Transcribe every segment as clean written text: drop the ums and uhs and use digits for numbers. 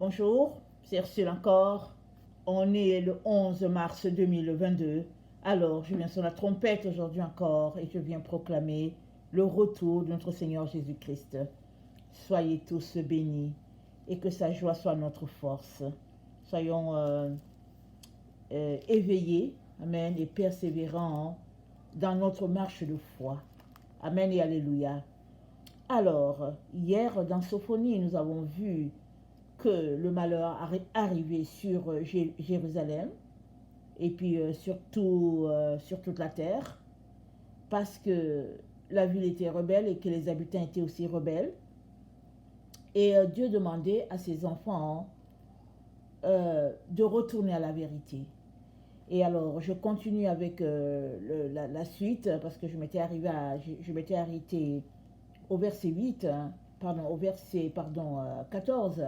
Bonjour, c'est Ursule encore. On est le 11 mars 2022. Alors, je viens sur la trompette aujourd'hui encore et je viens proclamer le retour de notre Seigneur Jésus-Christ. Soyez tous bénis et que sa joie soit notre force. Soyons éveillés, amen, et persévérants dans notre marche de foi. Amen et alléluia. Alors, hier dans Sophonie, nous avons vu que le malheur arrivait sur Jérusalem et puis sur toute la terre parce que la ville était rebelle et que les habitants étaient aussi rebelles. Et Dieu demandait à ses enfants de retourner à la vérité. Et alors, je continue avec la suite parce que je m'étais arrêté au verset 8, au verset 14.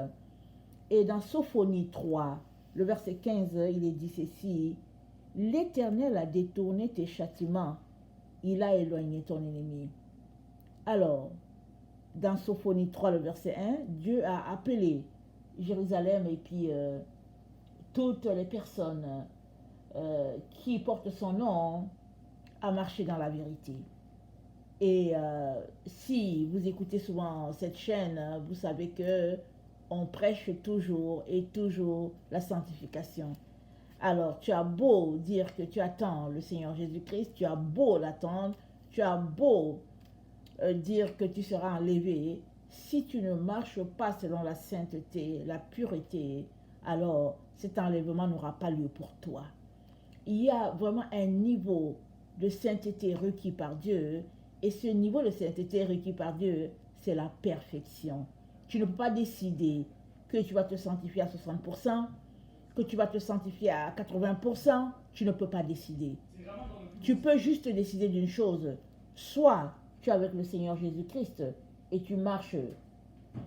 Et dans Sophonie 3, le verset 15, il est dit ceci: L'Éternel a détourné tes châtiments, il a éloigné ton ennemi. Alors, dans Sophonie 3, le verset 1, Dieu a appelé Jérusalem et puis toutes les personnes qui portent son nom à marcher dans la vérité. Et si vous écoutez souvent cette chaîne, vous savez que on prêche toujours et toujours la sanctification. Alors, tu as beau dire que tu attends le Seigneur Jésus-Christ, tu as beau l'attendre, tu as beau dire que tu seras enlevé, si tu ne marches pas selon la sainteté, la pureté, alors cet enlèvement n'aura pas lieu pour toi. Il y a vraiment un niveau de sainteté requis par Dieu, et ce niveau de sainteté requis par Dieu, c'est la perfection. Tu ne peux pas décider que tu vas te sanctifier à 60%, que tu vas te sanctifier à 80%. Tu ne peux pas décider. Tu peux juste décider d'une chose. Soit tu es avec le Seigneur Jésus-Christ et tu marches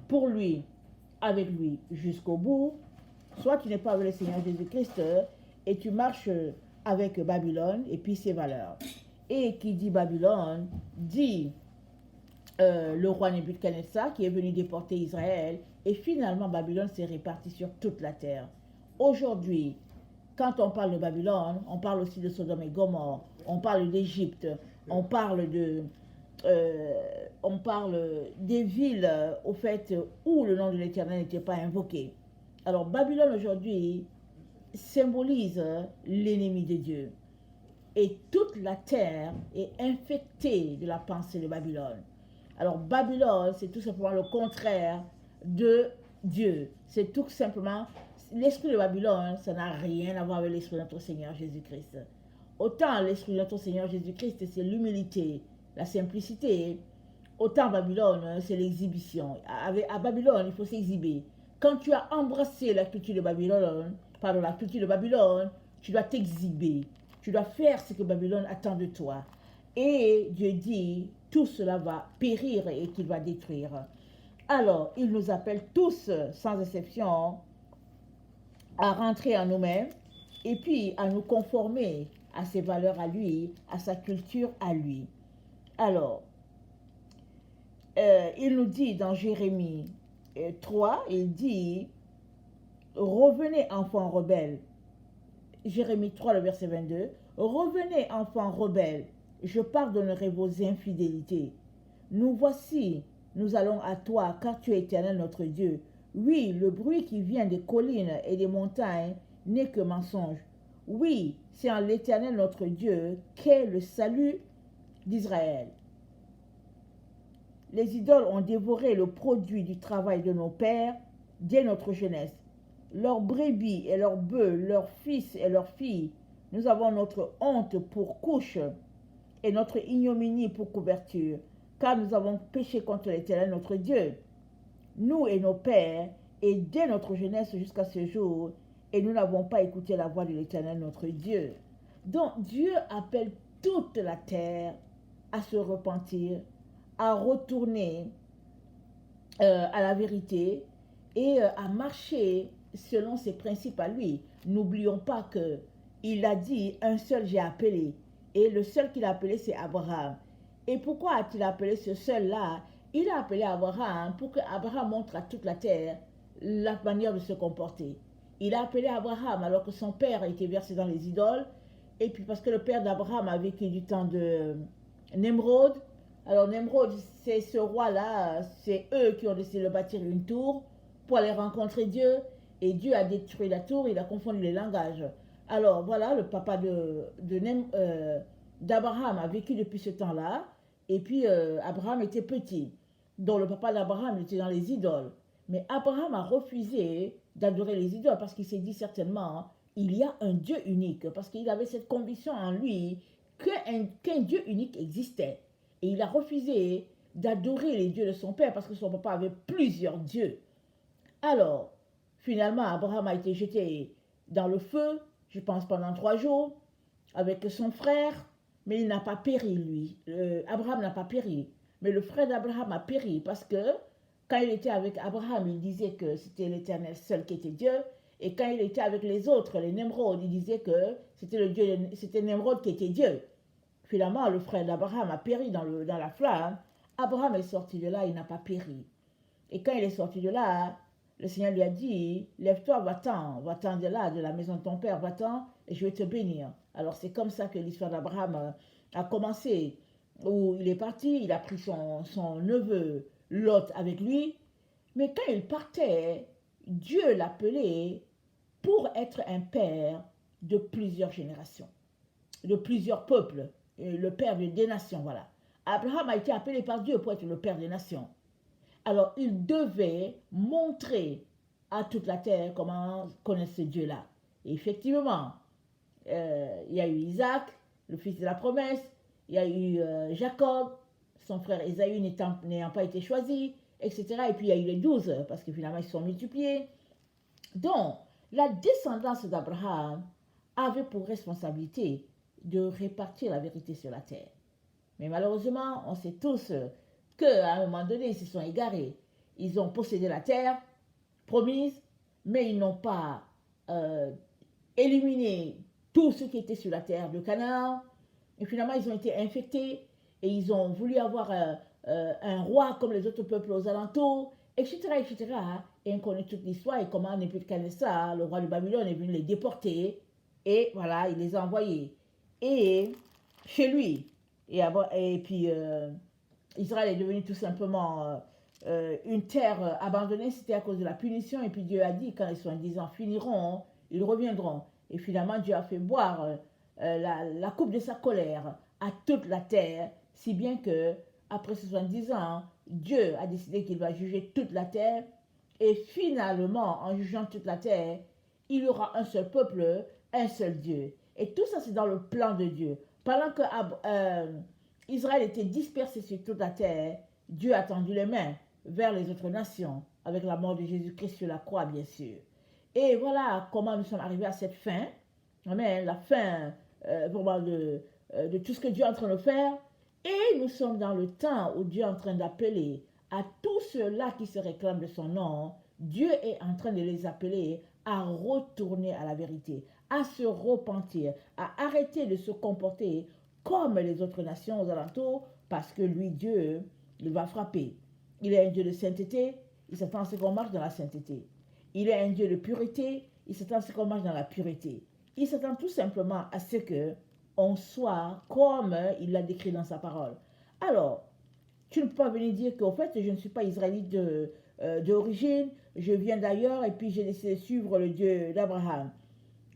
pour lui, avec lui jusqu'au bout. Soit tu n'es pas avec le Seigneur Jésus-Christ et tu marches avec Babylone et puis ses valeurs. Et qui dit Babylone, dit le roi Nebuchadnezzar qui est venu déporter Israël, et finalement Babylone s'est répartie sur toute la terre. Aujourd'hui, quand on parle de Babylone, on parle aussi de Sodome et Gomorrhe, on parle d'Égypte, on parle des villes au fait où le nom de l'Éternel n'était pas invoqué. Alors Babylone aujourd'hui symbolise l'ennemi de Dieu. Et toute la terre est infectée de la pensée de Babylone. Alors Babylone, c'est tout simplement le contraire de Dieu. C'est tout simplement, l'esprit de Babylone, ça n'a rien à voir avec l'esprit de notre Seigneur Jésus-Christ. Autant l'esprit de notre Seigneur Jésus-Christ, c'est l'humilité, la simplicité. Autant Babylone, c'est l'exhibition. À Babylone, il faut s'exhiber. Quand tu as embrassé la culture de Babylone, tu dois t'exhiber. Tu dois faire ce que Babylone attend de toi. Et Dieu dit, tout cela va périr et qu'il va détruire. Alors, il nous appelle tous, sans exception, à rentrer en nous-mêmes et puis à nous conformer à ses valeurs à lui, à sa culture à lui. Alors, il nous dit dans Jérémie 3, il dit, revenez enfants rebelles. Jérémie 3, le verset 22. Revenez, enfants rebelles, je pardonnerai vos infidélités. Nous voici, nous allons à toi, car tu es éternel notre Dieu. Oui, le bruit qui vient des collines et des montagnes n'est que mensonge. Oui, c'est en l'Éternel notre Dieu qu'est le salut d'Israël. Les idoles ont dévoré le produit du travail de nos pères dès notre jeunesse. Leurs brebis et leurs bœufs, leurs fils et leurs filles, nous avons notre honte pour couche et notre ignominie pour couverture, car nous avons péché contre l'Éternel notre Dieu, nous et nos pères, et dès notre jeunesse jusqu'à ce jour, et nous n'avons pas écouté la voix de l'Éternel notre Dieu. Donc Dieu appelle toute la terre à se repentir, à retourner à la vérité et à marcher selon ses principes à lui. N'oublions pas qu'il a dit, un seul j'ai appelé, et le seul qu'il a appelé c'est Abraham. Et pourquoi a-t-il appelé ce seul-là? Il a appelé Abraham pour qu'Abraham montre à toute la terre la manière de se comporter. Il a appelé Abraham alors que son père était versé dans les idoles. Et puis parce que le père d'Abraham a vécu du temps de Nemrod. Alors Nemrod, c'est ce roi-là, c'est eux qui ont décidé de bâtir une tour pour aller rencontrer Dieu. Et Dieu a détruit la tour, il a confondu les langages. Alors voilà, le papa d'Abraham a vécu depuis ce temps-là. Et puis Abraham était petit. Donc le papa d'Abraham était dans les idoles. Mais Abraham a refusé d'adorer les idoles parce qu'il s'est dit certainement, il y a un Dieu unique. Parce qu'il avait cette conviction en lui qu'un Dieu unique existait. Et il a refusé d'adorer les dieux de son père parce que son papa avait plusieurs dieux. Alors, finalement, Abraham a été jeté dans le feu, je pense pendant 3 jours, avec son frère, mais il n'a pas péri, lui. Abraham n'a pas péri, mais le frère d'Abraham a péri parce que quand il était avec Abraham, il disait que c'était l'Éternel seul qui était Dieu, et quand il était avec les autres, les Nemrod, il disait que c'était Nemrod qui était Dieu. Finalement, le frère d'Abraham a péri dans la flamme. Abraham est sorti de là, il n'a pas péri. Et quand il est sorti de là, le Seigneur lui a dit, lève-toi, va-t'en de là, de la maison de ton père, va-t'en, et je vais te bénir. Alors c'est comme ça que l'histoire d'Abraham a commencé, où il est parti, il a pris son neveu Lot avec lui, mais quand il partait, Dieu l'appelait pour être un père de plusieurs générations, de plusieurs peuples, le père des nations, voilà. Abraham a été appelé par Dieu pour être le père des nations. Alors, il devait montrer à toute la terre comment connaître ce Dieu-là. Et effectivement, il y a eu Isaac, le fils de la promesse, il y a eu Jacob, son frère Ésaü n'ayant pas été choisi, etc. Et puis il y a eu les 12, parce que finalement ils se sont multipliés. Donc, la descendance d'Abraham avait pour responsabilité de répartir la vérité sur la terre. Mais malheureusement, on sait tous qu'à un moment donné, ils se sont égarés. Ils ont possédé la terre promise, mais ils n'ont pas éliminé tout ce qui était sur la terre de Canaan. Et finalement, ils ont été infectés et ils ont voulu avoir un roi comme les autres peuples aux alentours, etc., etc. Et on connaît toute l'histoire et comment Nebuchadnezzar, le roi de Babylone, est venu les déporter. Et voilà, il les a envoyés. Et chez lui. Et puis, Israël est devenu tout simplement une terre abandonnée. C'était à cause de la punition. Et puis Dieu a dit, quand les 70 ans finiront, ils reviendront. Et finalement, Dieu a fait boire la coupe de sa colère à toute la terre, si bien que après 70 ans, Dieu a décidé qu'il va juger toute la terre. Et finalement, en jugeant toute la terre, il y aura un seul peuple, un seul Dieu. Et tout ça, c'est dans le plan de Dieu. Pendant que Israël était dispersé sur toute la terre, Dieu a tendu les mains vers les autres nations, avec la mort de Jésus-Christ sur la croix, bien sûr. Et voilà comment nous sommes arrivés à cette fin. Amen, la fin vraiment de tout ce que Dieu est en train de faire. Et nous sommes dans le temps où Dieu est en train d'appeler à tous ceux-là qui se réclament de son nom. Dieu est en train de les appeler à retourner à la vérité, à se repentir, à arrêter de se comporter comme les autres nations aux alentours, parce que lui, Dieu, il va frapper. Il est un Dieu de sainteté, il s'attend à ce qu'on marche dans la sainteté. Il est un Dieu de pureté, il s'attend à ce qu'on marche dans la pureté. Il s'attend tout simplement à ce que on soit comme il l'a décrit dans sa parole. Alors, tu ne peux pas venir dire qu'au fait, je ne suis pas israélite d'origine, je viens d'ailleurs et puis j'ai décidé de suivre le Dieu d'Abraham.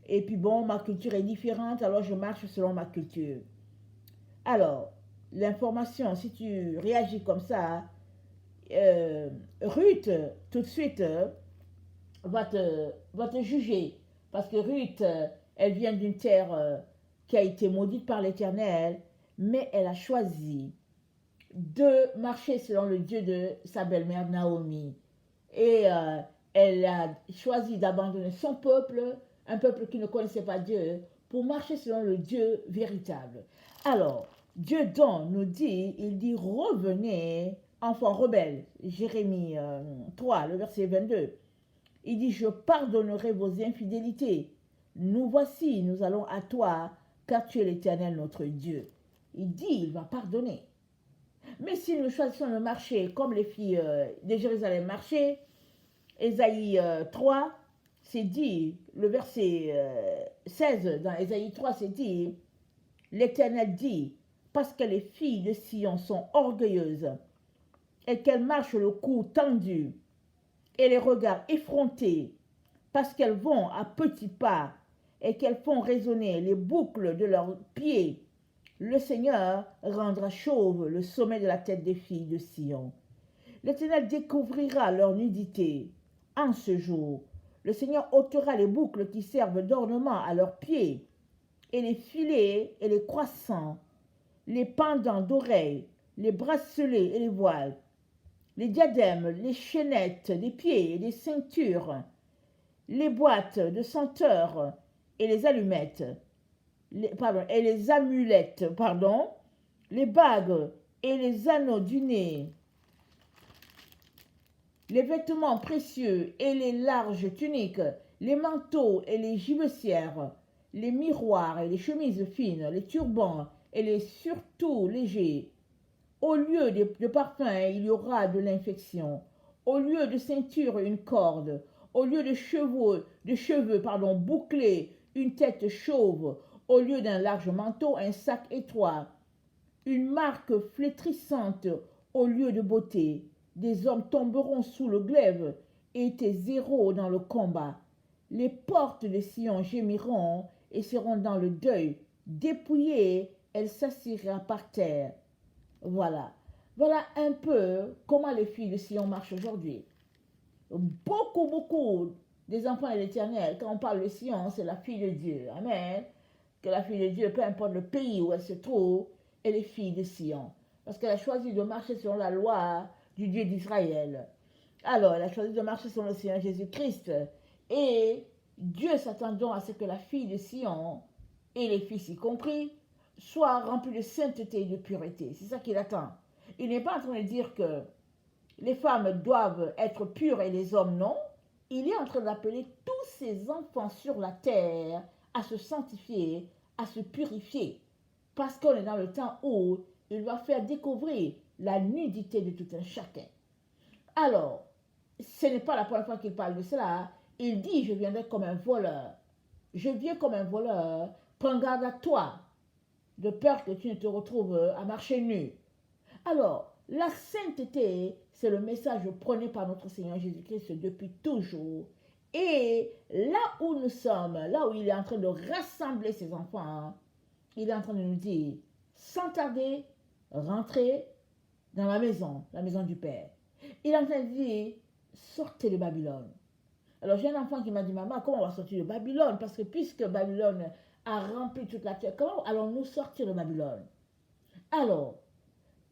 Et puis bon, ma culture est différente, alors je marche selon ma culture. Alors, l'information, si tu réagis comme ça, Ruth, tout de suite, va te juger. Parce que Ruth, elle vient d'une terre qui a été maudite par l'Éternel, mais elle a choisi de marcher selon le Dieu de sa belle-mère Naomi. Et elle a choisi d'abandonner son peuple, un peuple qui ne connaissait pas Dieu, pour marcher selon le Dieu véritable. Alors, Dieu donc nous dit, il dit, revenez, enfants rebelles. Jérémie 3, le verset 22. Il dit, je pardonnerai vos infidélités. Nous voici, nous allons à toi, car tu es l'Éternel notre Dieu. Il dit, il va pardonner. Mais si nous choisissons de marcher comme les filles de Jérusalem marchaient, Ésaïe 3, c'est dit, le verset 16 dans Ésaïe 3, c'est dit, l'Éternel dit, parce que les filles de Sion sont orgueilleuses et qu'elles marchent le cou tendu et les regards effrontés, parce qu'elles vont à petits pas et qu'elles font résonner les boucles de leurs pieds, le Seigneur rendra chauve le sommet de la tête des filles de Sion. L'Éternel découvrira leur nudité. En ce jour, le Seigneur ôtera les boucles qui servent d'ornement à leurs pieds, et les filets et les croissants, les pendants d'oreilles, les bracelets et les voiles, les diadèmes, les chaînettes des pieds et les ceintures, les boîtes de senteurs et les allumettes, et les amulettes, les bagues et les anneaux du nez, les vêtements précieux et les larges tuniques, les manteaux et les gibecières, les miroirs et les chemises fines, les turbans et les surtouts légers. Au lieu de parfum, il y aura de l'infection. Au lieu de ceinture, une corde. Au lieu de cheveux bouclés, une tête chauve. Au lieu d'un large manteau, un sac étroit. Une marque flétrissante au lieu de beauté. Des hommes tomberont sous le glaive et tes héros dans le combat. Les portes de Sion gémiront et seront dans le deuil. Dépouillées, elle s'assiera par terre. Voilà. Voilà un peu comment les filles de Sion marchent aujourd'hui. Beaucoup des enfants de l'Éternel, quand on parle de Sion, c'est la fille de Dieu. Amen. Que la fille de Dieu, peu importe le pays où elle se trouve, elle est fille de Sion. Parce qu'elle a choisi de marcher selon la loi du Dieu d'Israël. Alors, elle a choisi de marcher selon le Seigneur Jésus-Christ. Et Dieu s'attend donc à ce que la fille de Sion, et les fils y compris, soient remplis de sainteté et de pureté. C'est ça qu'il attend. Il n'est pas en train de dire que les femmes doivent être pures et les hommes non. Il est en train d'appeler tous ses enfants sur la terre à se sanctifier, à se purifier. Parce qu'on est dans le temps où il va faire découvrir la nudité de tout un chacun. Alors, ce n'est pas la première fois qu'il parle de cela. Il dit, je viendrai comme un voleur. Je viens comme un voleur. Prends garde à toi, de peur que tu ne te retrouves à marcher nu. Alors, la sainteté, c'est le message prôné par notre Seigneur Jésus-Christ depuis toujours. Et là où nous sommes, là où il est en train de rassembler ses enfants, il est en train de nous dire, sans tarder, rentrez dans la maison du Père. Il est en train de dire, sortez de Babylone. Alors j'ai un enfant qui m'a dit, maman, comment on va sortir de Babylone? Parce que puisque Babylone a rempli toute la terre, comment allons-nous sortir de Babylone? Alors,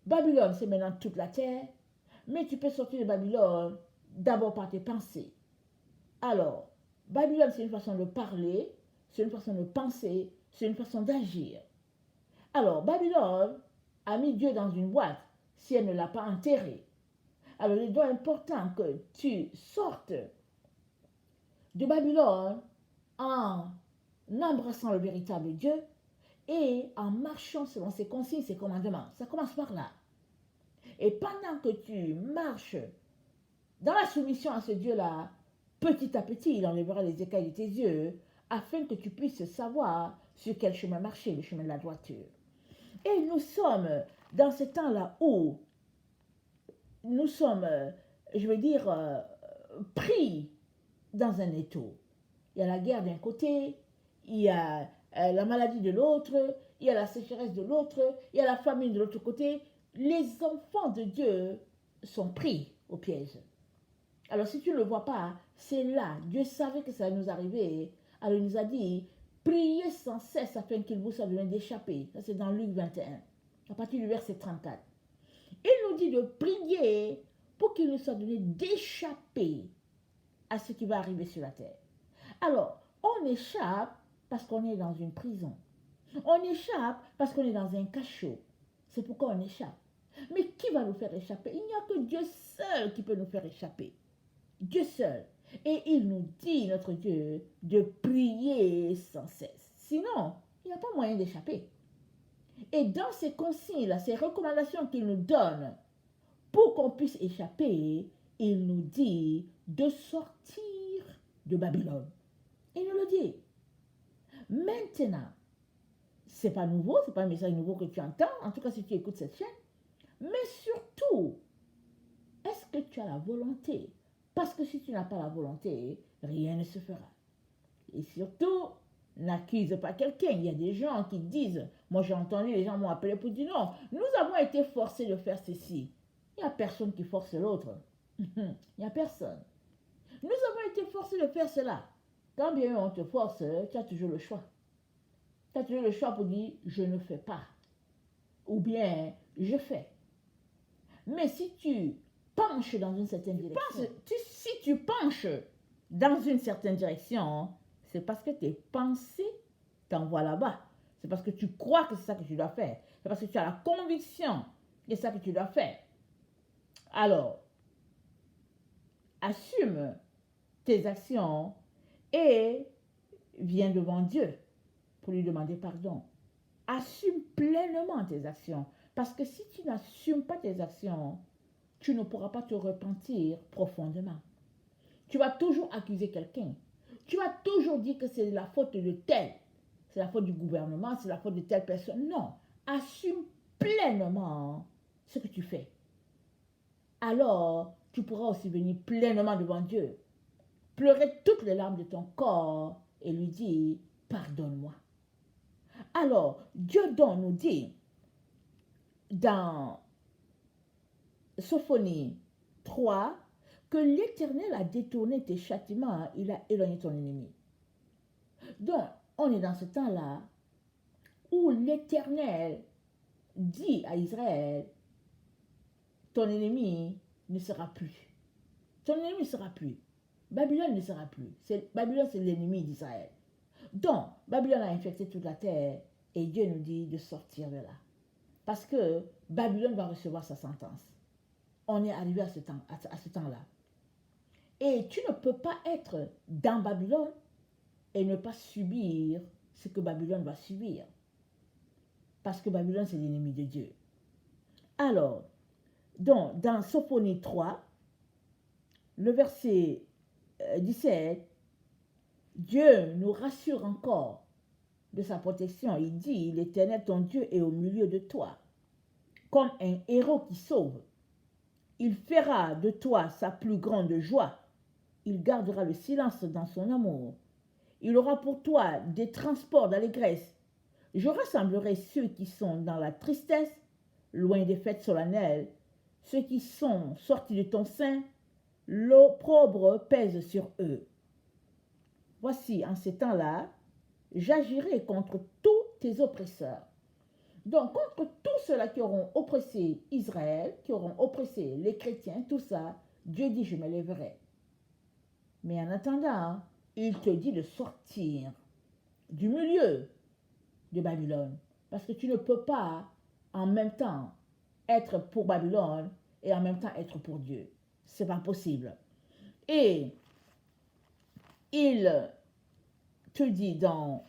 Babylone, c'est maintenant toute la terre, mais tu peux sortir de Babylone d'abord par tes pensées. Alors, Babylone, c'est une façon de parler, c'est une façon de penser, c'est une façon d'agir. Alors, Babylone a mis Dieu dans une boîte si elle ne l'a pas enterré. Alors, il est donc important que tu sortes de Babylone en embrassant le véritable Dieu et en marchant selon ses consignes, ses commandements. Ça commence par là. Et pendant que tu marches dans la soumission à ce Dieu-là, petit à petit, il enlèvera les écailles de tes yeux afin que tu puisses savoir sur quel chemin marcher, le chemin de la droiture. Et nous sommes dans ce temps-là où nous sommes, pris dans un étau. Il y a la guerre d'un côté, il y a la maladie de l'autre, il y a la sécheresse de l'autre, il y a la famine de l'autre côté. Les enfants de Dieu sont pris au piège. Alors si tu ne le vois pas, c'est là. Dieu savait que ça allait nous arriver. Alors il nous a dit, priez sans cesse afin qu'il vous soit donné d'échapper. Ça c'est dans Luc 21, à partir du verset 34. Il nous dit de prier pour qu'il nous soit donné d'échapper à ce qui va arriver sur la terre. Alors, on échappe parce qu'on est dans une prison. On échappe parce qu'on est dans un cachot. C'est pourquoi on échappe. Mais qui va nous faire échapper? Il n'y a que Dieu seul qui peut nous faire échapper. Dieu seul. Et il nous dit, notre Dieu, de prier sans cesse. Sinon, il n'y a pas moyen d'échapper. Et dans ces consignes-là, ces recommandations qu'il nous donne pour qu'on puisse échapper, il nous dit de sortir de Babylone. Il nous le dit. Maintenant, ce n'est pas nouveau, ce n'est pas un message nouveau que tu entends, en tout cas si tu écoutes cette chaîne, mais surtout, est-ce que tu as la volonté? Parce que si tu n'as pas la volonté, rien ne se fera. Et surtout, n'accuse pas quelqu'un. Il y a des gens qui disent, moi j'ai entendu, les gens m'ont appelé pour dire non, nous avons été forcés de faire ceci. Il n'y a personne qui force l'autre. Il n'y a personne. Nous avons été forcés de faire cela. Quand bien on te force, tu as toujours le choix. Tu as toujours le choix pour dire je ne fais pas. Ou bien je fais. Mais si tu penches dans une certaine direction, si tu penches dans une certaine direction, c'est parce que tes pensées t'envoient là-bas. C'est parce que tu crois que c'est ça que tu dois faire. C'est parce que tu as la conviction que c'est ça que tu dois faire. Alors, assume tes actions et viens devant Dieu pour lui demander pardon. Assume pleinement tes actions. Parce que si tu n'assumes pas tes actions, tu ne pourras pas te repentir profondément. Tu vas toujours accuser quelqu'un. Tu vas toujours dire que c'est la faute de tel. C'est la faute du gouvernement, c'est la faute de telle personne. Non, assume pleinement ce que tu fais. Alors, tu pourras aussi venir pleinement devant Dieu, pleurer toutes les larmes de ton corps et lui dire, pardonne-moi. Alors, Dieu donc nous dit, dans Sophonie 3, que l'Éternel a détourné tes châtiments, il a éloigné ton ennemi. Donc, on est dans ce temps-là où l'Éternel dit à Israël, ton ennemi ne sera plus. Ton ennemi ne sera plus. Babylone ne sera plus. Babylone, c'est l'ennemi d'Israël. Donc, Babylone a infecté toute la terre et Dieu nous dit de sortir de là. Parce que Babylone va recevoir sa sentence. On est arrivé à ce temps-là. Et tu ne peux pas être dans Babylone et ne pas subir ce que Babylone va subir. Parce que Babylone, c'est l'ennemi de Dieu. Alors, donc, dans Sophonie 3, le verset 17, Dieu nous rassure encore de sa protection. Il dit, l'Éternel, ton Dieu, est au milieu de toi, comme un héros qui sauve. Il fera de toi sa plus grande joie. Il gardera le silence dans son amour. Il aura pour toi des transports d'allégresse. Je rassemblerai ceux qui sont dans la tristesse, loin des fêtes solennelles, ceux qui sont sortis de ton sein, l'opprobre pèse sur eux. Voici, en ces temps-là, j'agirai contre tous tes oppresseurs. Donc, contre tous ceux-là qui auront oppressé Israël, qui auront oppressé les chrétiens, tout ça, Dieu dit, je me lèverai. Mais en attendant, il te dit de sortir du milieu de Babylone. Parce que tu ne peux pas en même temps être pour Babylone et en même temps être pour Dieu. Ce n'est pas possible. Et il te dit dans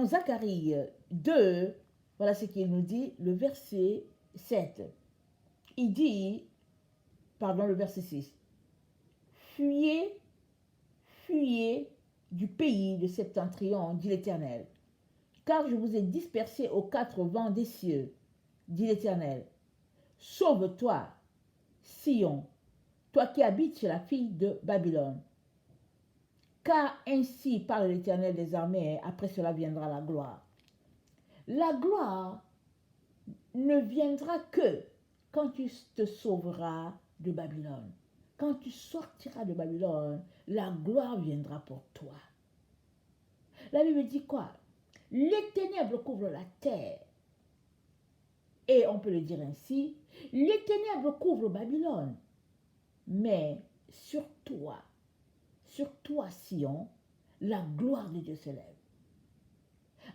Zacharie 2, voilà ce qu'il nous dit, le verset 7. Il dit, le verset 6, fuyez, fuyez du pays de septentrion, dit l'Éternel, car je vous ai dispersés aux quatre vents des cieux, dit l'Éternel. Sauve-toi, Sion, toi qui habites chez la fille de Babylone. Car ainsi parle l'Éternel des armées, après cela viendra la gloire. La gloire ne viendra que quand tu te sauveras de Babylone. Quand tu sortiras de Babylone, la gloire viendra pour toi. La Bible dit quoi? Les ténèbres couvrent la terre. Et on peut le dire ainsi, les ténèbres couvrent Babylone. Mais sur toi, Sion, la gloire de Dieu se lève.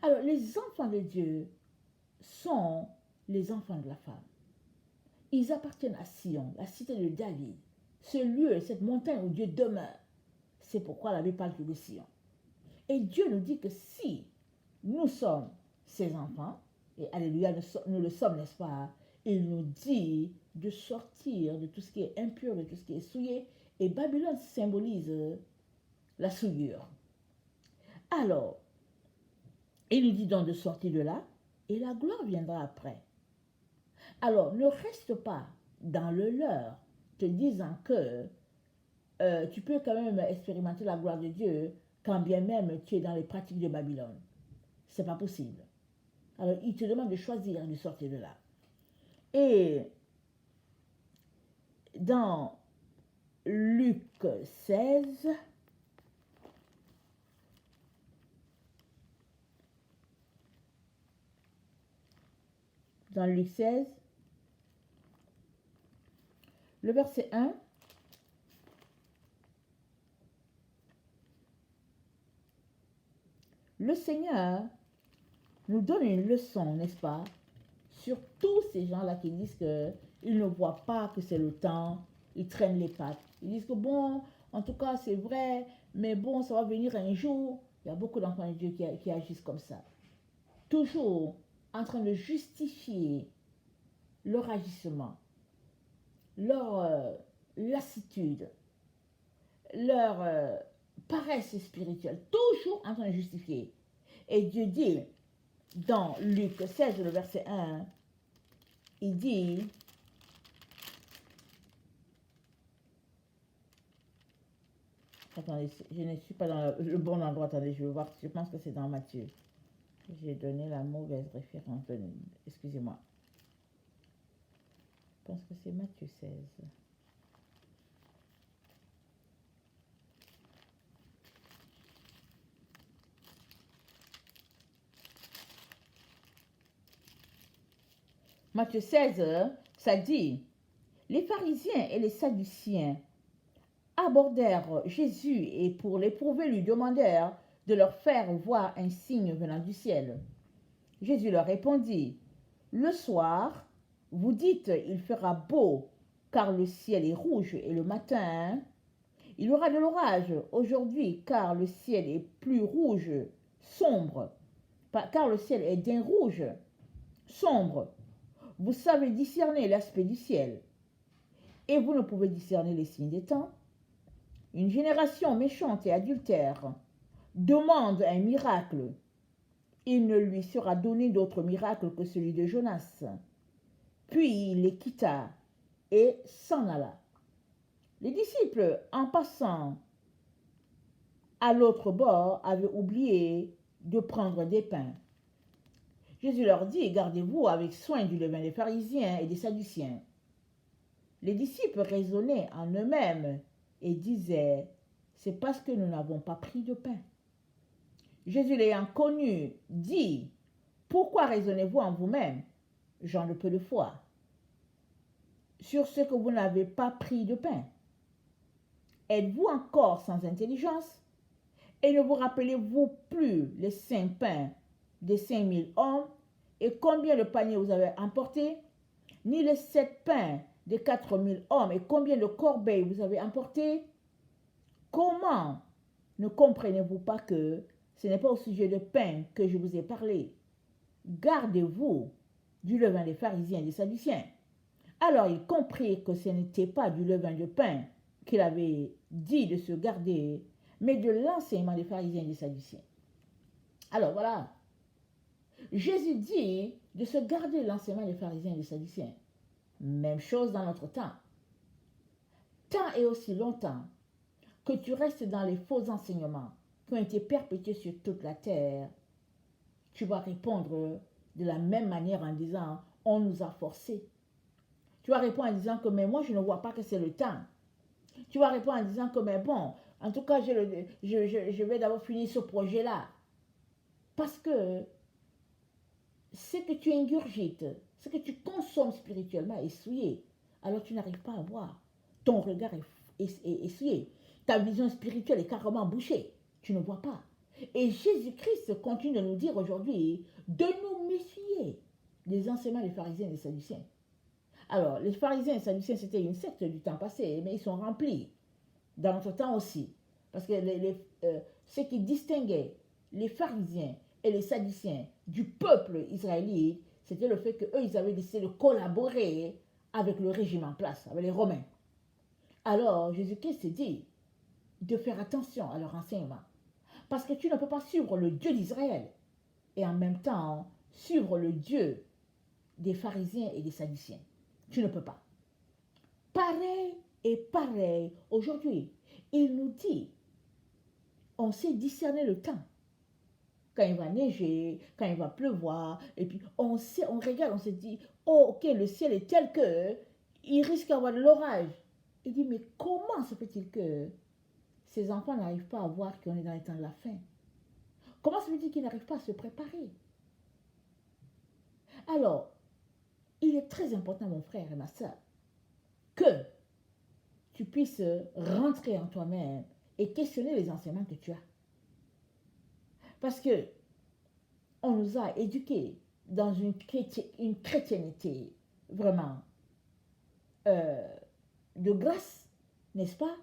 Alors, les enfants de Dieu sont les enfants de la femme. Ils appartiennent à Sion, la cité de David, ce lieu, cette montagne où Dieu demeure. C'est pourquoi la Bible parle de Sion. Et Dieu nous dit que si nous sommes ses enfants, et alléluia, nous le sommes, n'est-ce pas? Il nous dit de sortir de tout ce qui est impur, de tout ce qui est souillé. Et Babylone symbolise la souillure. Alors, il nous dit donc de sortir de là, et la gloire viendra après. Alors, ne reste pas dans le leurre, te disant que tu peux quand même expérimenter la gloire de Dieu quand bien même tu es dans les pratiques de Babylone. C'est pas possible. Alors, il te demande de choisir de sortir de là. Et dans Luc 16, le verset 1, le Seigneur nous donne une leçon, n'est-ce pas, sur tous ces gens-là qui disent qu'ils ne voient pas que c'est le temps, ils traînent les pattes. Ils disent que bon, en tout cas c'est vrai, mais bon, ça va venir un jour. Il y a beaucoup d'enfants de Dieu qui agissent comme ça. Toujours en train de justifier leur agissement, leur lassitude, leur paresse spirituelle, toujours en train de justifier. Et Dieu dit, dans Luc 16, le verset 1, il dit, attendez, je ne suis pas dans le bon endroit, attendez, je vais voir, je pense que c'est dans Matthieu. J'ai donné la mauvaise référence, excusez-moi. Je pense que c'est Matthieu 16. Matthieu 16, ça dit, les pharisiens et les sadduciens abordèrent Jésus et pour l'éprouver lui demandèrent de leur faire voir un signe venant du ciel. Jésus leur répondit, le soir, vous dites, il fera beau, car le ciel est rouge, et le matin, il y aura de l'orage. Aujourd'hui, car le ciel est plus rouge, sombre, car le ciel est d'un rouge, sombre. Vous savez discerner l'aspect du ciel, et vous ne pouvez discerner les signes des temps. Une génération méchante et adultère demande un miracle. Il ne lui sera donné d'autre miracle que celui de Jonas. Puis il les quitta et s'en alla. Les disciples, en passant à l'autre bord, avaient oublié de prendre des pains. Jésus leur dit, gardez-vous avec soin du levain des pharisiens et des sadduciens. Les disciples raisonnaient en eux-mêmes et disaient, c'est parce que nous n'avons pas pris de pain. Jésus l'ayant connu, dit, pourquoi raisonnez-vous en vous-même, gens de peu de foi, sur ce que vous n'avez pas pris de pain? Êtes-vous encore sans intelligence? Et ne vous rappelez-vous plus les 5 pains des 5000 hommes et combien de paniers vous avez emporté? Ni les 7 pains des 4000 hommes et combien de corbeilles vous avez emporté? Comment ne comprenez-vous pas que ce n'est pas au sujet de pain que je vous ai parlé? Gardez-vous du levain des pharisiens et des sadduciens. Alors il comprit que ce n'était pas du levain de pain qu'il avait dit de se garder, mais de l'enseignement des pharisiens et des sadduciens. Alors voilà, Jésus dit de se garder l'enseignement des pharisiens et des sadduciens. Même chose dans notre temps. Tant et aussi longtemps que tu restes dans les faux enseignements qui ont été perpétués sur toute la terre, tu vas répondre de la même manière en disant « on nous a forcés ». Tu vas répondre en disant que « mais moi je ne vois pas que c'est le temps ». Tu vas répondre en disant que « mais bon, en tout cas je vais d'abord finir ce projet-là ». Parce que ce que tu ingurgites, ce que tu consommes spirituellement est souillé. Alors tu n'arrives pas à voir. Ton regard est souillé. Ta vision spirituelle est carrément bouchée. Tu ne vois pas. Et Jésus-Christ continue de nous dire aujourd'hui de nous méfier des enseignements des pharisiens et des sadduciens. Alors, les pharisiens et les sadduciens, c'était une secte du temps passé, mais ils sont remplis dans notre temps aussi. Parce que ce qui distinguait les pharisiens et les sadduciens du peuple israélite, c'était le fait qu'eux, ils avaient décidé de collaborer avec le régime en place, avec les Romains. Alors Jésus-Christ dit de faire attention à leur enseignement. Parce que tu ne peux pas suivre le Dieu d'Israël et en même temps suivre le Dieu des pharisiens et des sadduciens. Tu ne peux pas. Pareil et pareil aujourd'hui. Il nous dit, on sait discerner le temps. Quand il va neiger, quand il va pleuvoir, et puis on sait, on regarde, on se dit, oh ok, le ciel est tel que il risque d'avoir de l'orage. Il dit, mais comment se fait-il que ces enfants n'arrivent pas à voir qu'on est dans les temps de la fin? Comment se fait-il qu'ils n'arrivent pas à se préparer? Alors, il est très important, mon frère et ma soeur, que tu puisses rentrer en toi-même et questionner les enseignements que tu as. Parce que on nous a éduqués dans une chrétienté vraiment de grâce, n'est-ce pas?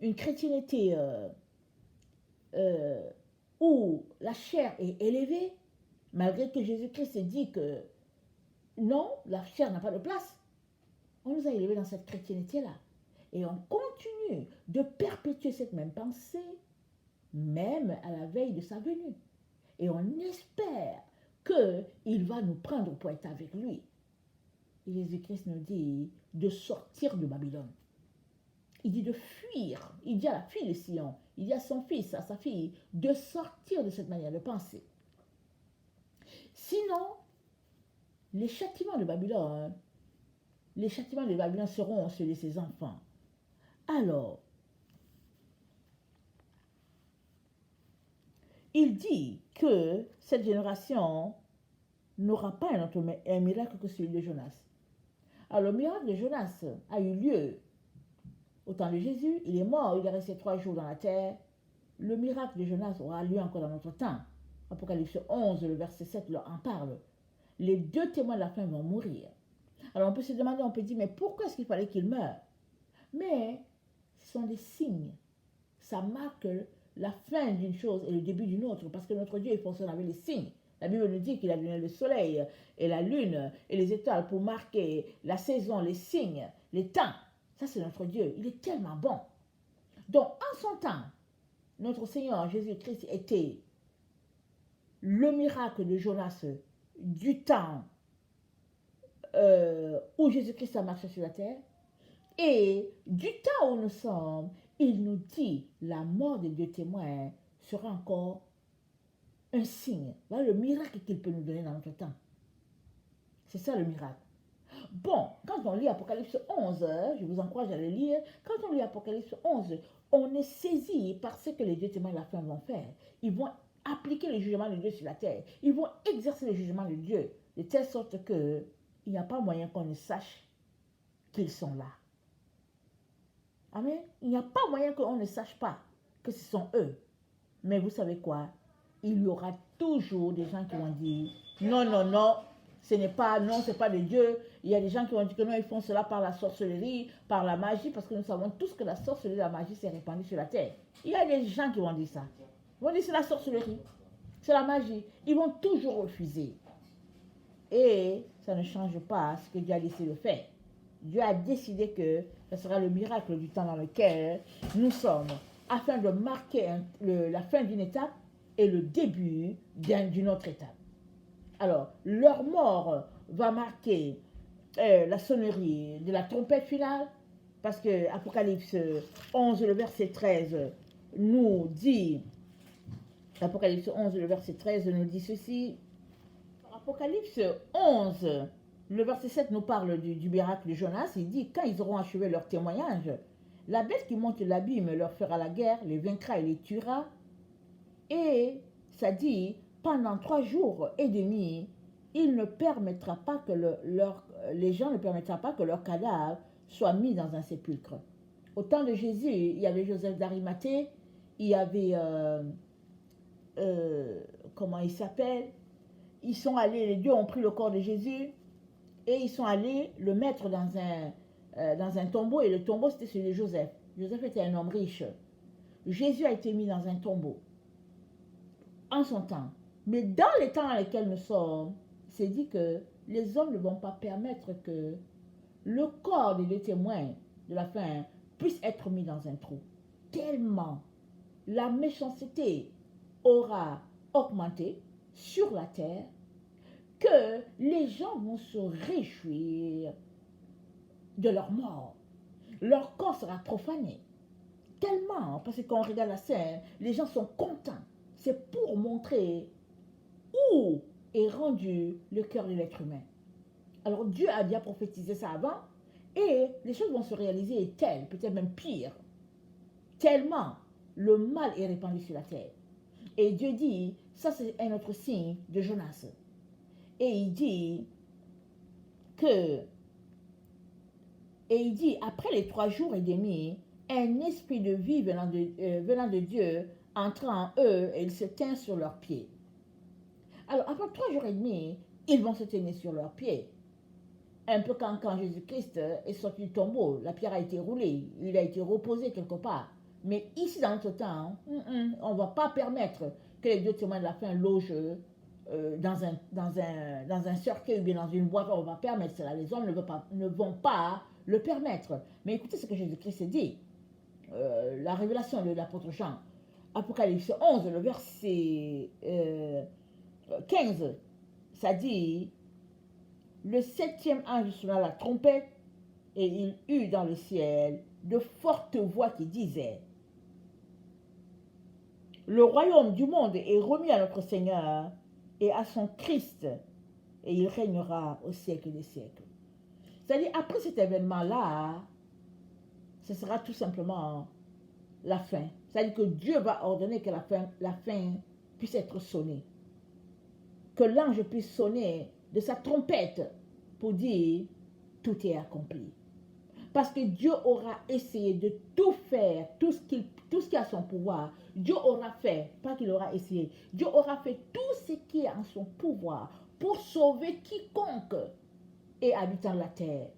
Une chrétienté où la chair est élevée, malgré que Jésus-Christ dit que non, la chair n'a pas de place. On nous a élevés dans cette chrétienté-là. Et on continue de perpétuer cette même pensée, même à la veille de sa venue. Et on espère qu'il va nous prendre pour être avec lui. Et Jésus-Christ nous dit de sortir de Babylone. Il dit de fuir. Il dit à la fille de Sion, il dit à son fils, à sa fille, de sortir de cette manière de penser. Sinon, les châtiments de Babylone seront sur ses enfants. Alors, il dit que cette génération n'aura pas un miracle que celui de Jonas. Alors, le miracle de Jonas a eu lieu au temps de Jésus. Il est mort, il est resté 3 jours dans la terre. Le miracle de Jonas aura lieu encore dans notre temps. Apocalypse 11, le verset 7 en parle. Les 2 témoins de la fin vont mourir. Alors, on peut se demander, on peut dire, mais pourquoi est-ce qu'il fallait qu'ils meurent? Mais ce sont des signes. Ça marque la fin d'une chose et le début d'une autre. Parce que notre Dieu, il fonctionne avec les signes. La Bible nous dit qu'il a donné le soleil et la lune et les étoiles pour marquer la saison, les signes, les temps. Ça, c'est notre Dieu. Il est tellement bon. Donc, en son temps, notre Seigneur Jésus-Christ était le miracle de Jonas du temps où Jésus-Christ a marché sur la terre. Et du temps où nous sommes, il nous dit la mort des 2 témoins sera encore un signe. Voilà le miracle qu'il peut nous donner dans notre temps. C'est ça le miracle. Bon, quand on lit Apocalypse 11, je vous encourage à le lire, quand on lit Apocalypse 11, on est saisi par ce que les 2 témoins de la fin vont faire. Ils vont appliquer le jugement de Dieu sur la terre. Ils vont exercer le jugement de Dieu, de telle sorte qu'il n'y a pas moyen qu'on ne sache qu'ils sont là. Amen. Il n'y a pas moyen qu'on ne sache pas que ce sont eux. Mais vous savez quoi? Il y aura toujours des gens qui vont dire non, non, non, ce n'est pas, non, ce n'est pas de Dieu. Il y a des gens qui vont dire que non, ils font cela par la sorcellerie, par la magie, parce que nous savons tous que la sorcellerie et la magie s'est répandue sur la terre. Il y a des gens qui vont dire ça. Ils vont dire c'est la sorcellerie, c'est la magie. Ils vont toujours refuser. Et ça ne change pas ce que Dieu a décidé de faire. Dieu a décidé que ce sera le miracle du temps dans lequel nous sommes, afin de marquer la fin d'une étape et le début d'une autre étape. Alors, leur mort va marquer la sonnerie de la trompette finale, parce que Apocalypse 11, le verset 13 nous dit, Apocalypse 11, le verset 13 nous dit ceci. Apocalypse 11, le verset 7 nous parle du miracle de Jonas. Il dit, quand ils auront achevé leur témoignage, la bête qui monte l'abîme leur fera la guerre, les vaincra et les tuera. Et ça dit, pendant 3 jours et demi, il ne permettra pas que les gens ne permettront pas que leur cadavre soit mis dans un sépulcre. Au temps de Jésus, il y avait Joseph d'Arimathée, il y avait, comment il s'appelle? Ils sont allés, les 2 ont pris le corps de Jésus et ils sont allés le mettre dans un tombeau, et le tombeau c'était celui de Joseph. Joseph était un homme riche. Jésus a été mis dans un tombeau en son temps. Mais dans les temps dans lesquels nous sommes, c'est dit que les hommes ne vont pas permettre que le corps des deux témoins de la fin puisse être mis dans un trou. Tellement la méchanceté aura augmenté sur la terre que les gens vont se réjouir de leur mort. Leur corps sera profané. Tellement, parce que quand on regarde la scène, les gens sont contents. C'est pour montrer où est rendu le cœur de l'être humain. Alors Dieu a déjà prophétisé ça avant et les choses vont se réaliser telles, peut-être même pire, tellement le mal est répandu sur la terre. Et Dieu dit, ça c'est un autre signe de Jonas. Et il dit que, après les 3 jours et demi, un esprit de vie venant de Dieu entra en eux et ils se tinrent sur leurs pieds. Alors après 3 jours et demi, ils vont se tenir sur leurs pieds. Un peu quand Jésus-Christ est sorti du tombeau, la pierre a été roulée, il a été reposé quelque part. Mais ici, dans notre temps, on ne va pas permettre que les deux témoins de la fin logent dans un cercueil ou bien dans une boîte. On va permettre cela. Les hommes ne vont pas le permettre. Mais écoutez ce que Jésus-Christ dit. La révélation de l'apôtre Jean, Apocalypse 11, le verset 15, ça dit... Le 7e ange sonna la trompette et il eut dans le ciel de fortes voix qui disaient: le royaume du monde est remis à notre Seigneur et à son Christ, et il régnera au siècle des siècles. C'est-à-dire, après cet événement-là, ce sera tout simplement la fin. C'est-à-dire que Dieu va ordonner que la fin puisse être sonnée. Que l'ange puisse sonner de sa trompette pour dire tout est accompli. Parce que Dieu aura essayé de tout faire, tout ce qui est à son pouvoir. Dieu aura fait, pas qu'il aura essayé, Dieu aura fait tout ce qui est en son pouvoir pour sauver quiconque est habitant la terre.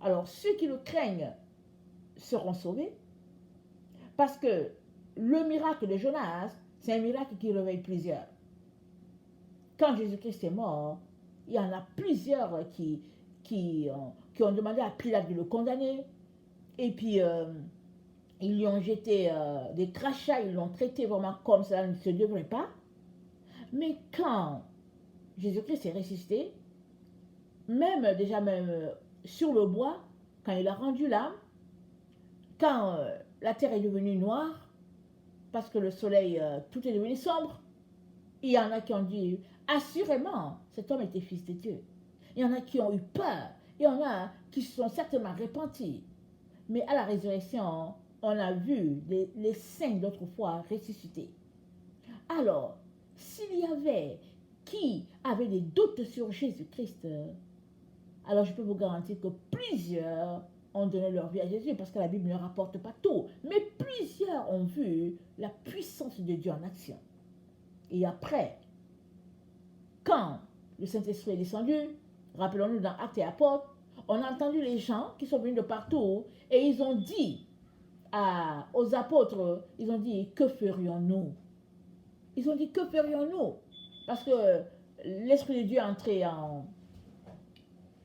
Alors ceux qui le craignent seront sauvés. Parce que le miracle de Jonas, c'est un miracle qui réveille plusieurs. Quand Jésus-Christ est mort, il y en a plusieurs qui ont demandé à Pilate de le condamner. Et puis, ils lui ont jeté des crachats, ils l'ont traité vraiment comme ça ne se devrait pas. Mais quand Jésus-Christ est ressuscité, même sur le bois, quand il a rendu l'âme, quand la terre est devenue noire, parce que le soleil, tout est devenu sombre, il y en a qui ont dit, assurément, cet homme était fils de Dieu. Il y en a qui ont eu peur. Il y en a qui se sont certainement repentis. Mais à la résurrection, on a vu les saints d'autrefois ressuscités. Alors, s'il y avait qui avait des doutes sur Jésus-Christ, alors je peux vous garantir que plusieurs ont donné leur vie à Jésus, parce que la Bible ne rapporte pas tout. Mais plusieurs ont vu la puissance de Dieu en action. Et après, quand le Saint-Esprit est descendu, rappelons-nous dans Actes et Apôtres, on a entendu les gens qui sont venus de partout et ils ont dit aux apôtres, ils ont dit, que ferions-nous? Ils ont dit, que ferions-nous? Parce que l'Esprit de Dieu est entré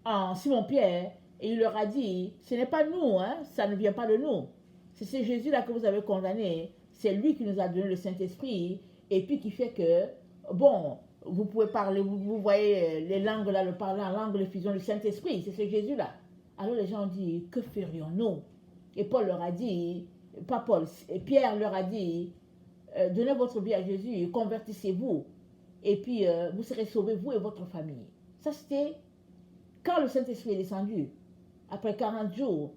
en Simon-Pierre et il leur a dit, ce n'est pas nous, ça ne vient pas de nous. C'est ce Jésus-là que vous avez condamné, c'est lui qui nous a donné le Saint-Esprit et puis qui fait que, bon, vous pouvez parler, vous voyez les langues là, le parler en langue, l'effusion du Saint-Esprit, c'est ce Jésus-là. Alors les gens ont dit, que ferions-nous? Et Paul leur a dit, pas Paul, et Pierre leur a dit, donnez votre vie à Jésus, convertissez-vous, et puis vous serez sauvés, vous et votre famille. Ça c'était quand le Saint-Esprit est descendu, après 40 jours,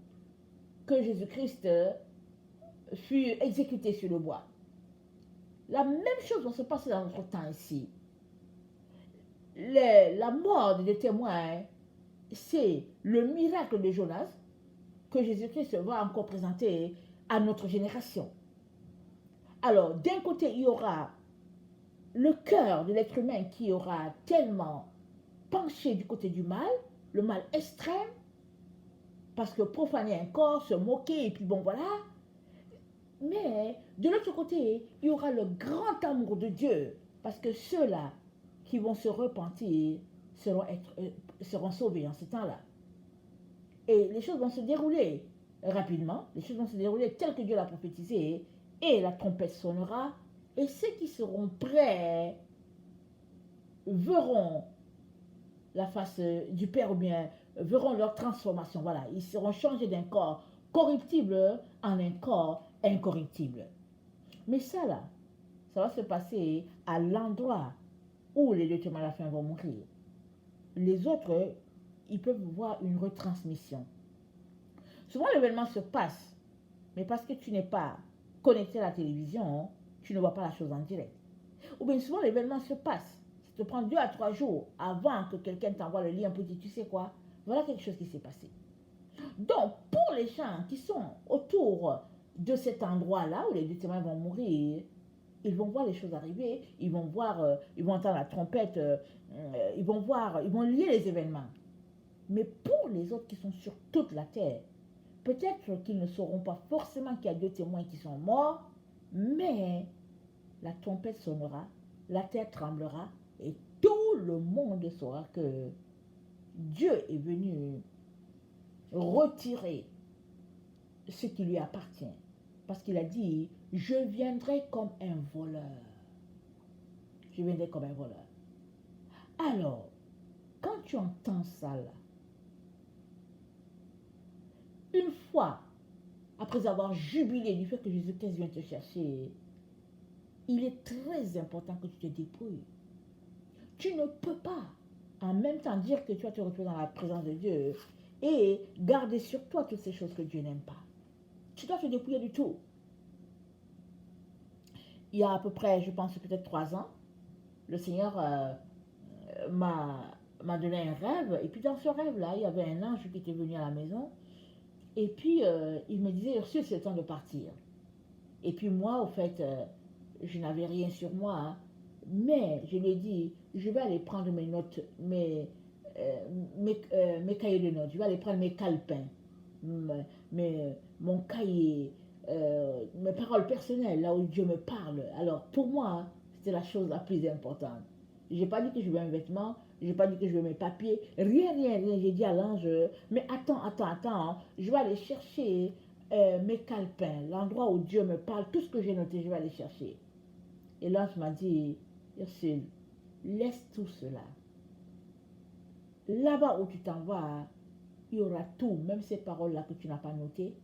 que Jésus-Christ fut exécuté sur le bois. La même chose va se passer dans notre temps ici. La mort des témoins, c'est le miracle de Jonas que Jésus-Christ va encore présenter à notre génération. Alors, d'un côté, il y aura le cœur de l'être humain qui aura tellement penché du côté du mal, le mal extrême, parce que profaner un corps, se moquer, et puis bon voilà. Mais de l'autre côté, il y aura le grand amour de Dieu, parce que ceux-là qui vont se repentir seront sauvés en ce temps-là. Et les choses vont se dérouler rapidement, les choses vont se dérouler telles que Dieu l'a prophétisé, et la trompette sonnera, et ceux qui seront prêts verront la face du Père ou bien verront leur transformation. Voilà, ils seront changés d'un corps corruptible en un corps incorruptible. Mais ça là, ça va se passer à l'endroit où les deux témoins à la fin vont mourir. Les autres, ils peuvent voir une retransmission. Souvent l'événement se passe, mais parce que tu n'es pas connecté à la télévision, tu ne vois pas la chose en direct. Ou bien souvent l'événement se passe. Ça te prend 2 à 3 jours avant que quelqu'un t'envoie le lien pour dire, tu sais quoi, voilà quelque chose qui s'est passé. Donc, pour les gens qui sont autour de cet endroit-là où les deux témoins vont mourir, ils vont voir les choses arriver, ils vont voir, ils vont entendre la trompette, ils vont voir, ils vont lier les événements. Mais pour les autres qui sont sur toute la terre, peut-être qu'ils ne sauront pas forcément qu'il y a 2 témoins qui sont morts, mais la trompette sonnera, la terre tremblera et tout le monde saura que Dieu est venu retirer ce qui lui appartient. Parce qu'il a dit, je viendrai comme un voleur. Je viendrai comme un voleur. Alors, quand tu entends ça là, une fois, après avoir jubilé du fait que Jésus-Christ vient te chercher, il est très important que tu te débrouilles. Tu ne peux pas en même temps dire que tu vas te retrouver dans la présence de Dieu et garder sur toi toutes ces choses que Dieu n'aime pas. Tu dois te dépouiller du tout. Il y a à peu près, je pense peut-être 3 ans, le Seigneur m'a donné un rêve. Et puis dans ce rêve-là, il y avait un ange qui était venu à la maison. Et puis il me disait, Ursule, c'est le temps de partir. Et puis moi, au fait, je n'avais rien sur moi. Hein, mais je lui ai dit, je vais aller prendre mes notes, mes cahiers de notes. Je vais aller prendre mes calepins, mon cahier, mes paroles personnelles, là où Dieu me parle. Alors pour moi, c'était la chose la plus importante. Je n'ai pas dit que je veux un vêtement, je n'ai pas dit que je veux mes papiers, rien. J'ai dit à l'ange, mais attends, je vais aller chercher mes calepins, l'endroit où Dieu me parle, tout ce que j'ai noté, je vais aller chercher. Et l'ange m'a dit, Ursule, laisse tout cela. Là-bas où tu t'en vas, il y aura tout, même ces paroles-là que tu n'as pas notées,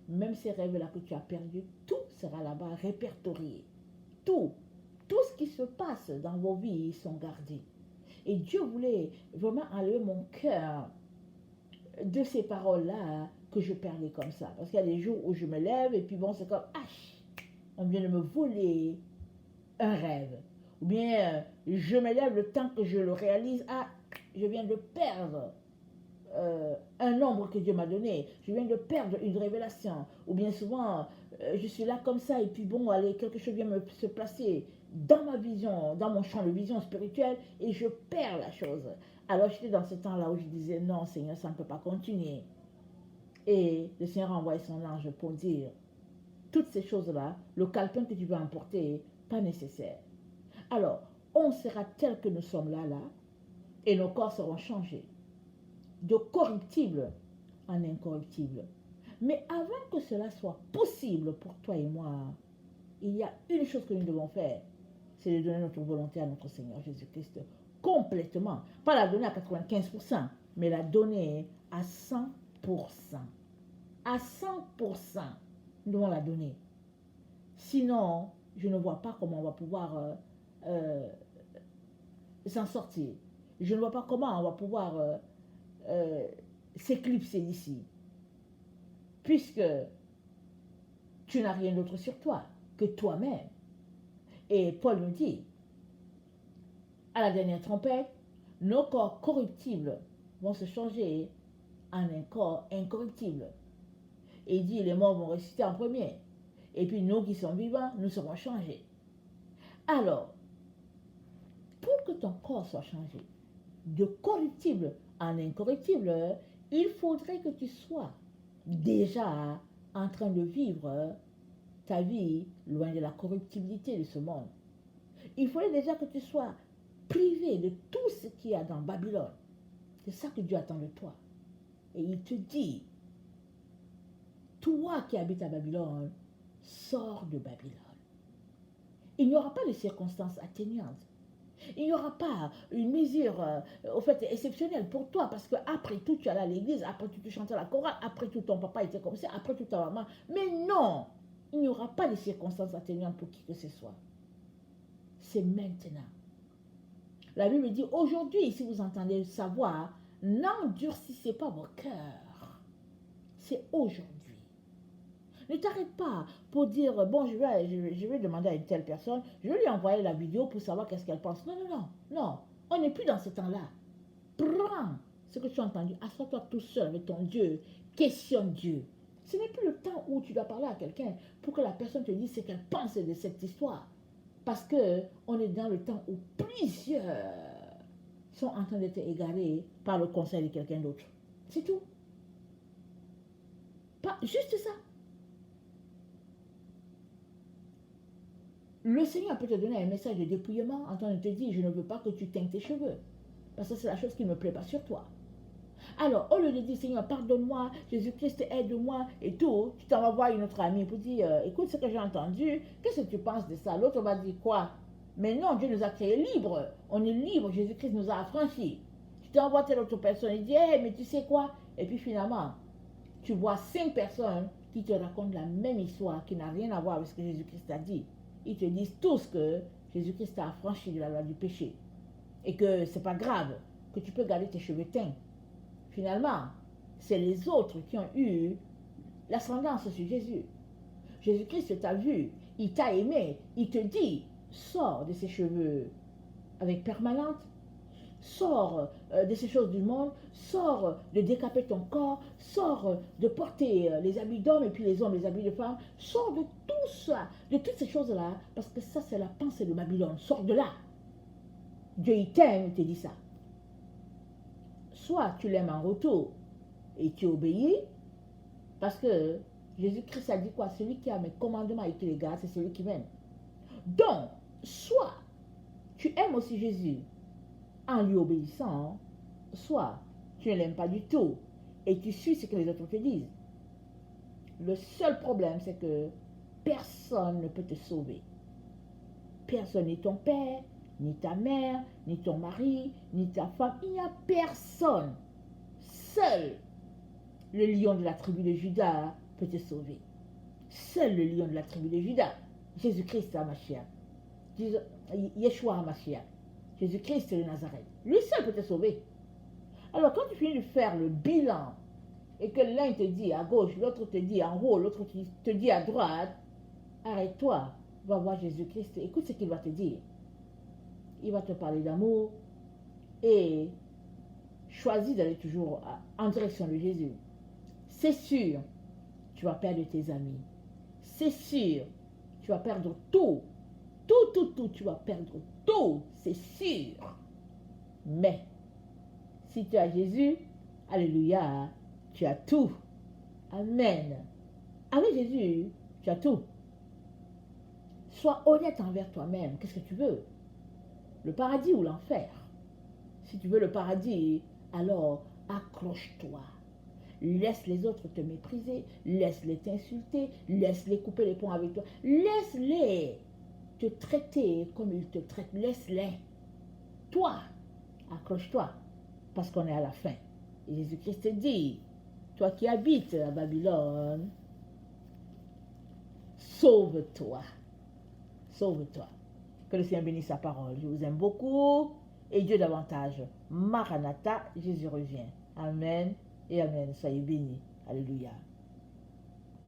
même ces rêves-là que tu as perdus, tout sera là-bas répertorié. Tout ce qui se passe dans vos vies sont gardés. Et Dieu voulait vraiment enlever mon cœur de ces paroles-là que je perdais comme ça. Parce qu'il y a des jours où je me lève et puis bon, c'est comme, on vient de me voler un rêve. Ou bien, je me lève le temps que je le réalise, je viens de perdre un nombre que Dieu m'a donné, je viens de perdre une révélation, ou bien souvent je suis là comme ça et puis bon, allez, quelque chose vient se placer dans ma vision, dans mon champ de vision spirituelle et je perds la chose. Alors j'étais dans ce temps-là où je disais non Seigneur, ça ne peut pas continuer. Et le Seigneur a envoyé son ange pour dire toutes ces choses-là, le calepin que tu veux emporter, pas nécessaire. Alors, on sera tel que nous sommes là, et nos corps seront changés de corruptible en incorruptible. Mais avant que cela soit possible pour toi et moi, il y a une chose que nous devons faire, c'est de donner notre volonté à notre Seigneur Jésus-Christ complètement. Pas la donner à 95%, mais la donner à 100%. À 100%, nous devons la donner. Sinon, je ne vois pas comment on va pouvoir s'en sortir. Je ne vois pas comment on va pouvoir s'éclipser d'ici. Puisque tu n'as rien d'autre sur toi que toi-même. Et Paul nous dit, à la dernière trompette, nos corps corruptibles vont se changer en un corps incorruptible. Et il dit, les morts vont ressusciter en premier. Et puis nous qui sommes vivants, nous serons changés. Alors, pour que ton corps soit changé de corruptible en incorruptible, il faudrait que tu sois déjà en train de vivre ta vie loin de la corruptibilité de ce monde. Il faudrait déjà que tu sois privé de tout ce qu'il y a dans Babylone. C'est ça que Dieu attend de toi. Et il te dit, toi qui habites à Babylone, sors de Babylone. Il n'y aura pas de circonstances atténuantes. Il n'y aura pas une mesure au fait exceptionnelle pour toi parce que après tout tu allais à l'église, après tout tu chantais à la chorale, après tout ton papa était comme ça, après tout ta maman. Mais non, il n'y aura pas de circonstances atténuantes pour qui que ce soit. C'est maintenant. La Bible dit aujourd'hui, si vous entendez sa voix, n'endurcissez pas vos cœurs. C'est aujourd'hui. Ne t'arrête pas pour dire, bon, je vais demander à une telle personne, je vais lui envoyer la vidéo pour savoir qu'est-ce qu'elle pense. Non, non, non, non. On n'est plus dans ce temps-là. Prends ce que tu as entendu, assois-toi tout seul avec ton Dieu, questionne Dieu. Ce n'est plus le temps où tu dois parler à quelqu'un pour que la personne te dise ce qu'elle pense de cette histoire. Parce qu'on est dans le temps où plusieurs sont en train d'être égarés par le conseil de quelqu'un d'autre. C'est tout. Pas juste ça. Le Seigneur peut te donner un message de dépouillement en train de te dire, je ne veux pas que tu teignes tes cheveux. Parce que c'est la chose qui ne me plaît pas sur toi. Alors, au lieu de dire, Seigneur, pardonne-moi, Jésus-Christ, aide-moi et tout, tu t'en vas voir une autre amie pour dire, écoute ce que j'ai entendu, qu'est-ce que tu penses de ça? L'autre va dire quoi? Mais non, Dieu nous a créés libres. On est libres, Jésus-Christ nous a affranchis. Tu t'envoies telle autre personne et dis, hey, mais tu sais quoi? Et puis finalement, tu vois 5 personnes qui te racontent la même histoire qui n'a rien à voir avec ce que Jésus-Christ a dit. Ils te disent tous que Jésus-Christ t'a affranchi de la loi du péché. Et que c'est pas grave, que tu peux garder tes cheveux teints. Finalement, c'est les autres qui ont eu l'ascendance sur Jésus. Jésus-Christ t'a vu, il t'a aimé, il te dit, sors de ces cheveux avec permanente, sors de ces choses du monde, sors de décaper ton corps, sors de porter les habits d'hommes et puis les hommes les habits de femmes, sors de tout ça, de toutes ces choses-là, parce que ça c'est la pensée de Babylone, sors de là. Dieu il t'aime, il te dit ça. Soit tu l'aimes en retour et tu obéis, parce que Jésus-Christ a dit quoi? Celui qui a mes commandements et qui les garde, c'est celui qui m'aime. Donc, soit tu aimes aussi Jésus en lui obéissant, soit tu ne l'aimes pas du tout et tu suis ce que les autres te disent. Le seul problème, c'est que personne ne peut te sauver. Personne, ni ton père, ni ta mère, ni ton mari, ni ta femme. Il n'y a personne. Seul le lion de la tribu de Juda peut te sauver. Seul le lion de la tribu de Juda, Jésus-Christ Hamashiach, Yeshua Hamashiach, Jésus-Christ de Nazareth. Lui seul peut te sauver. Alors quand tu finis de faire le bilan et que l'un te dit à gauche, l'autre te dit en haut, l'autre te dit à droite, arrête-toi, va voir Jésus-Christ, écoute ce qu'il va te dire. Il va te parler d'amour et choisis d'aller toujours en direction de Jésus. C'est sûr, tu vas perdre tes amis. C'est sûr, tu vas perdre tout. Tout, tu vas perdre tout, c'est sûr. Mais, si tu as Jésus, alléluia, tu as tout. Amen. Avec Jésus, tu as tout. Sois honnête envers toi-même. Qu'est-ce que tu veux? Le paradis ou l'enfer? Si tu veux le paradis, alors accroche-toi. Laisse les autres te mépriser, laisse-les t'insulter, laisse-les couper les ponts avec toi, laisse-les te traiter comme ils te traitent, laisse-les. Toi, accroche-toi, parce qu'on est à la fin. Et Jésus-Christ te dit, toi qui habites à Babylone, sauve-toi, sauve-toi. Que le Seigneur bénisse sa parole. Je vous aime beaucoup et Dieu davantage. Maranatha, Jésus revient. Amen et amen. Soyez bénis. Alléluia.